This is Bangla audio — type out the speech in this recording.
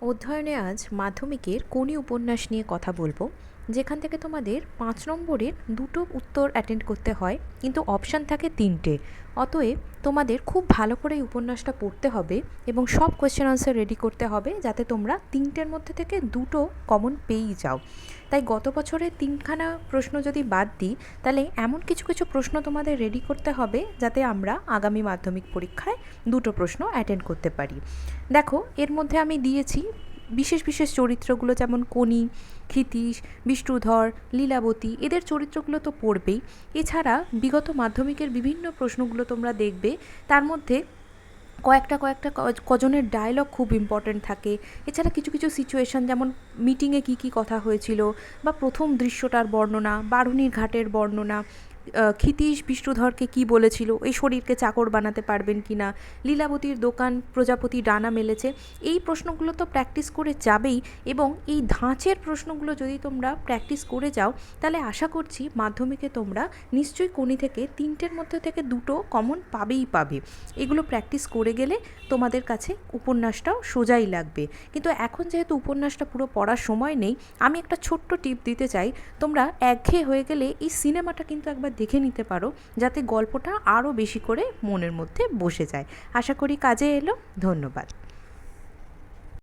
অধ্যয়নে আজ মাধ্যমিকের কোনি উপন্যাস নিয়ে কথা বলবো, যেখান থেকে তোমাদের 5 নম্বরের দুটো উত্তর অ্যাটেন্ড করতে হয়, কিন্তু অপশান থাকে 3টে। অতএব তোমাদের খুব ভালো করে এই উপন্যাসটা পড়তে হবে এবং সব কোয়েশ্চেন আনসার রেডি করতে হবে, যাতে তোমরা 3টের মধ্যে থেকে দুটো কমন পেয়েই যাও। তাই গত বছরের 3খানা প্রশ্ন যদি বাদ দিই, তাহলে এমন কিছু কিছু প্রশ্ন তোমাদের রেডি করতে হবে, যাতে আমরা আগামী মাধ্যমিক পরীক্ষায় দুটো প্রশ্ন অ্যাটেন্ড করতে পারি। দেখো, এর মধ্যে আমি দিয়েছি বিশেষ বিশেষ চরিত্রগুলো, যেমন কোনি, ক্ষিতীশ, বিষ্ণুধর, লীলাবতী, এদের চরিত্রগুলো তো পড়বেই। এছাড়া বিগত মাধ্যমিকের বিভিন্ন প্রশ্নগুলো তোমরা দেখবে, তার মধ্যে কয়েকটা কজনের ডায়লগ খুব ইম্পর্ট্যান্ট থাকে। এছাড়া কিছু কিছু সিচুয়েশান, যেমন মিটিংয়ে কী কী কথা হয়েছিল, বা প্রথম দৃশ্যটার বর্ণনা, বারুণীর ঘাটের বর্ণনা, ক্ষিতীশ বিষ্ণুধরকে কী বলেছিল, এই শরীরকে চাকর বানাতে পারবেন কি না, লীলাবতীর দোকান প্রজাপতি ডানা মেলেছে, এই প্রশ্নগুলো তো প্র্যাকটিস করে যাবেই। এবং এই ধাঁচের প্রশ্নগুলো যদি তোমরা প্র্যাকটিস করে যাও, তাহলে আশা করছি মাধ্যমিকে তোমরা নিশ্চয়ই কোনি থেকে 3টের মধ্যে থেকে দুটো কমন পাবেই পাবে। এগুলো প্র্যাকটিস করে গেলে তোমাদের কাছে উপন্যাসটাও সোজাই লাগবে। কিন্তু এখন যেহেতু উপন্যাসটা পুরো পড়ার সময় নেই, আমি একটা ছোট্ট টিপ দিতে চাই। তোমরা একঘেয়ে হয়ে গেলে এই সিনেমাটা কিন্তু একবার দেখে নিতে পারো, যাতে গল্পটা আরও বেশি করে মনের মধ্যে বসে যায়। আশা করি কাজে এলো। ধন্যবাদ।